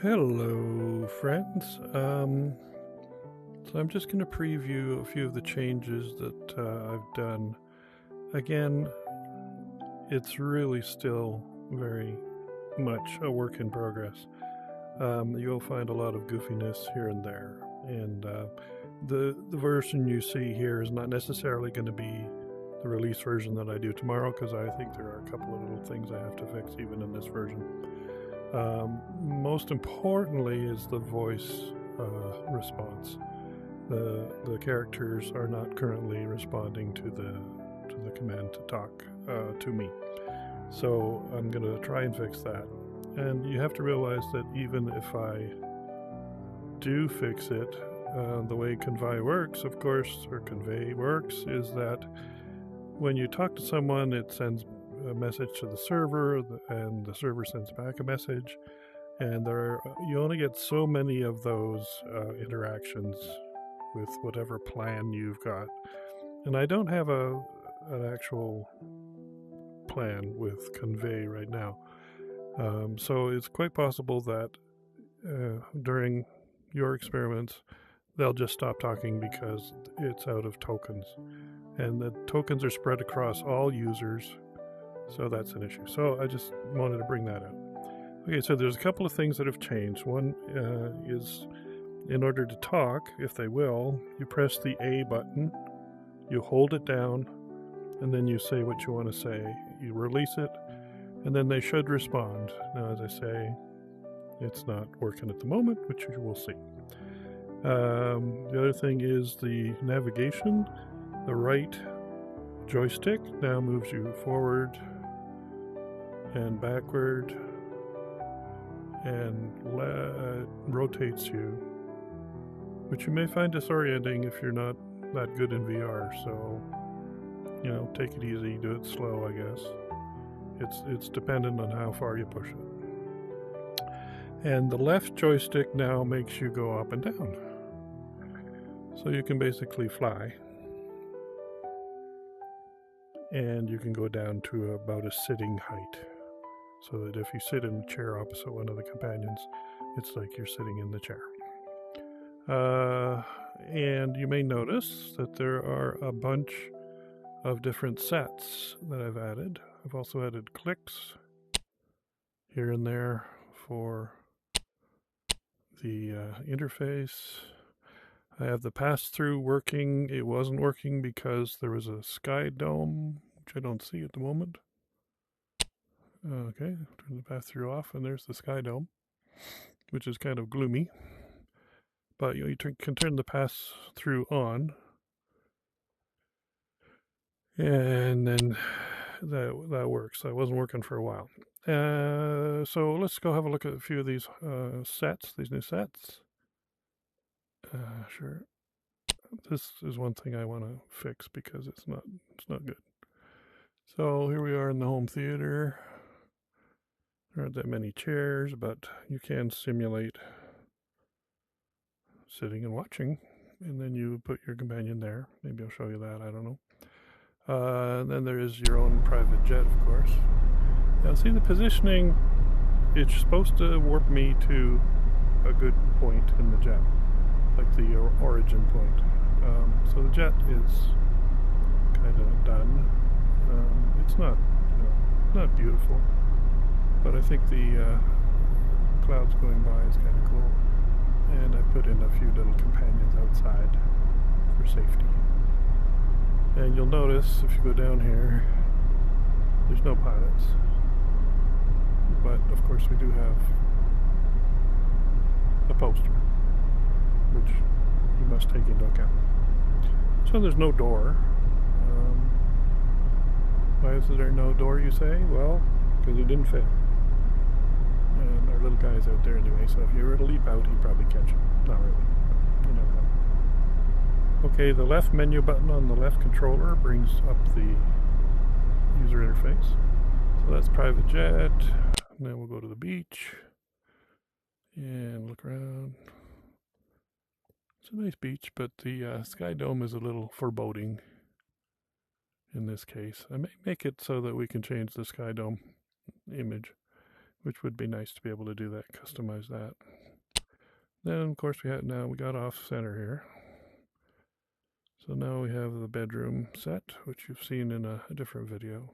Hello, friends. So I'm just going to preview a few of the changes that I've done. Again, it's really still very much a work in progress. You'll find a lot of goofiness here and there, and the version you see here is not necessarily going to be the release version that I do tomorrow, because I think there are a couple of little things I have to fix even in this version. Most importantly is the voice response. The characters are not currently responding to the command to talk to me. So I'm going to try and fix that. And you have to realize that even if I do fix it, the way convey works, of course, or convey works, is that when you talk to someone, it sends a message to the server, and the server sends back a message, and you only get so many of those interactions with whatever plan you've got. And I don't have an actual plan with convey right now, so it's quite possible that during your experiments they'll just stop talking because it's out of tokens, and the tokens are spread across all users. So that's an issue. So I just wanted to bring that out. Okay, so there's a couple of things that have changed. One is, in order to talk, if they will, you press the A button, you hold it down, and then you say what you want to say. You release it, and then they should respond. Now, as I say, it's not working at the moment, which you will see. The other thing is the navigation. The right joystick now moves you forward and backward, and rotates you, which you may find disorienting if you're not that good in VR. So, take it easy, do it slow, I guess. It's dependent on how far you push it. And the left joystick now makes you go up and down. So you can basically fly. And you can go down to about a sitting height, so that if you sit in a chair opposite one of the companions, it's like you're sitting in the chair. And you may notice that there are a bunch of different sets that I've added. I've also added clicks here and there for the interface. I have the pass-through working. It wasn't working because there was a sky dome, which I don't see at the moment. Okay, turn the pass-through off, and there's the sky dome, which is kind of gloomy. But you can turn the pass-through on, and then that works. That wasn't working for a while. So let's go have a look at a few of these these new sets. Sure. This is one thing I want to fix because it's not good. So here we are in the home theater. There aren't that many chairs, but you can simulate sitting and watching, and then you put your companion there. Maybe I'll show you that, I don't know. And then there is your own private jet, of course. Now see the positioning, it's supposed to warp me to a good point in the jet, like the origin point. So the jet is kind of done. It's not, not beautiful, but I think the clouds going by is kind of cool. And I put in a few little companions outside for safety. And you'll notice if you go down here, there's no pilots. But of course we do have a poster, which you must take into account. So there's no door. Why is there no door, you say? Well, because it didn't fit. And our little guy's out there anyway, so if you were to leap out, he'd probably catch him. Not really. You never know. Okay, the left menu button on the left controller brings up the user interface. So that's private jet. And then we'll go to the beach and look around. It's a nice beach, but the sky dome is a little foreboding in this case. I may make it so that we can change the sky dome image which would be nice to be able to do that, customize that. Then, of course, we got off center here. So now we have the bedroom set, which you've seen in a different video.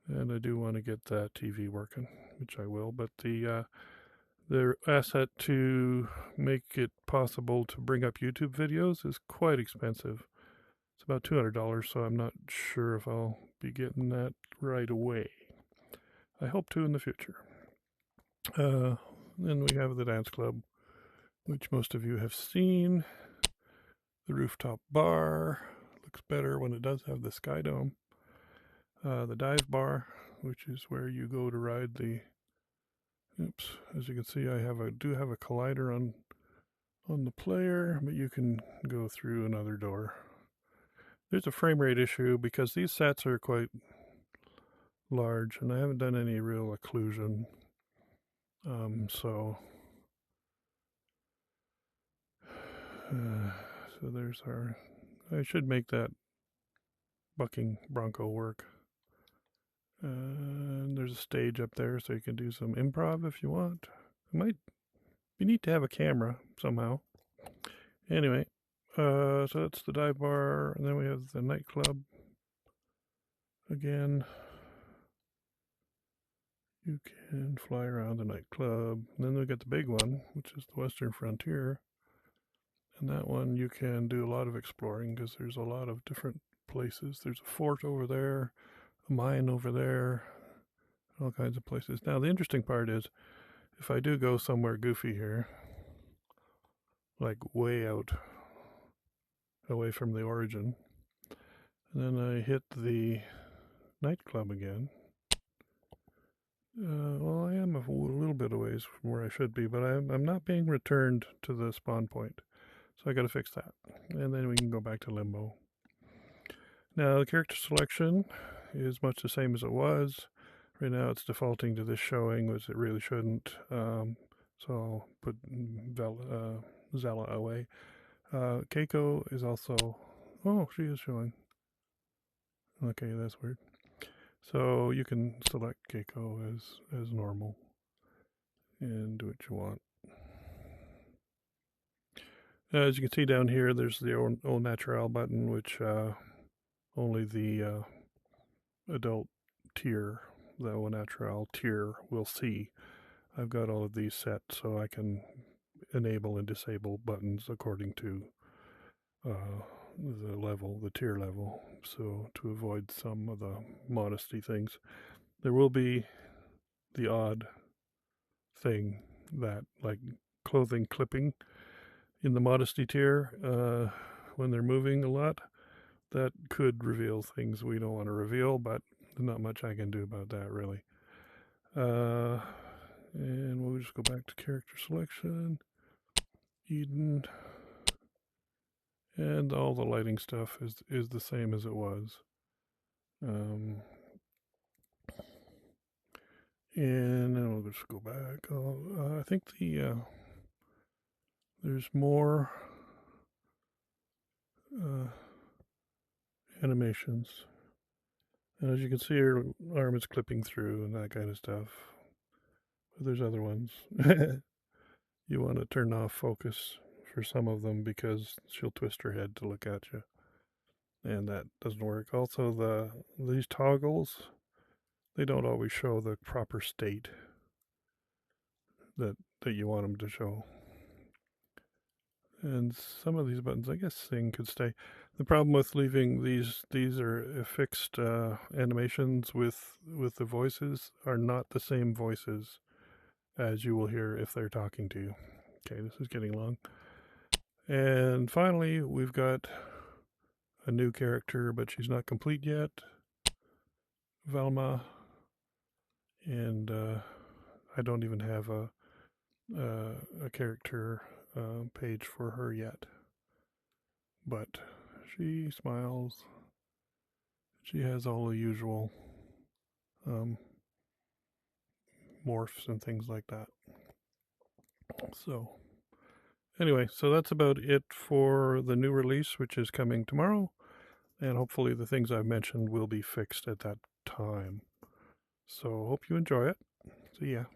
And I do want to get that TV working, which I will. But the asset to make it possible to bring up YouTube videos is quite expensive. It's about $200, so I'm not sure if I'll be getting that right away. I hope to in the future. Then we have the dance club, which most of you have seen. The rooftop bar looks better when it does have the sky dome. The dive bar, which is where you go to ride the. Oops! As you can see, I do have a collider on the player, but you can go through another door. There's a frame rate issue because these sets are quite large, and I haven't done any real occlusion. So there's our. I should make that bucking bronco work. And there's a stage up there, so you can do some improv if you want. It might be neat to have a camera somehow. Anyway, so that's the dive bar, and then we have the nightclub. Again, you can fly around the nightclub. And then we got the big one, which is the Western Frontier. And that one you can do a lot of exploring because there's a lot of different places. There's a fort over there, a mine over there, all kinds of places. Now, the interesting part is if I do go somewhere goofy here, like way out away from the origin, and then I hit the nightclub again. Well, I am a little bit away from where I should be, but I'm not being returned to the spawn point. So I got to fix that. And then we can go back to Limbo. Now, the character selection is much the same as it was. Right now it's defaulting to this showing, which it really shouldn't. So I'll put Zella away. Keiko is also... Oh, she is showing. Okay, that's weird. So you can select Keiko as normal and do what you want. As you can see down here, there's the Au Naturel button, which only the adult tier, the Au Naturel tier, will see. I've got all of these set so I can enable and disable buttons according to the tier level, so to avoid some of the modesty things. There will be the odd thing that, like clothing clipping in the modesty tier, when they're moving a lot, that could reveal things we don't want to reveal, but not much I can do about that, really. And we'll just go back to character selection, Eden, and all the lighting stuff is the same as it was. And then we'll just go back. I think there's more animations. And as you can see, her arm is clipping through and that kind of stuff. But there's other ones. You want to turn off focus for some of them because she'll twist her head to look at you. And that doesn't work. Also, these toggles, they don't always show the proper state that you want them to show. And some of these buttons, I guess Sing could stay. The problem with leaving these are fixed animations with the voices are not the same voices as you will hear if they're talking to you. Okay, this is getting long. And finally, we've got a new character, but she's not complete yet. Velma. And I don't even have a character page for her yet. But she smiles. She has all the usual morphs and things like that. So anyway, so that's about it for the new release, which is coming tomorrow. And hopefully the things I've mentioned will be fixed at that time. So hope you enjoy it. See ya.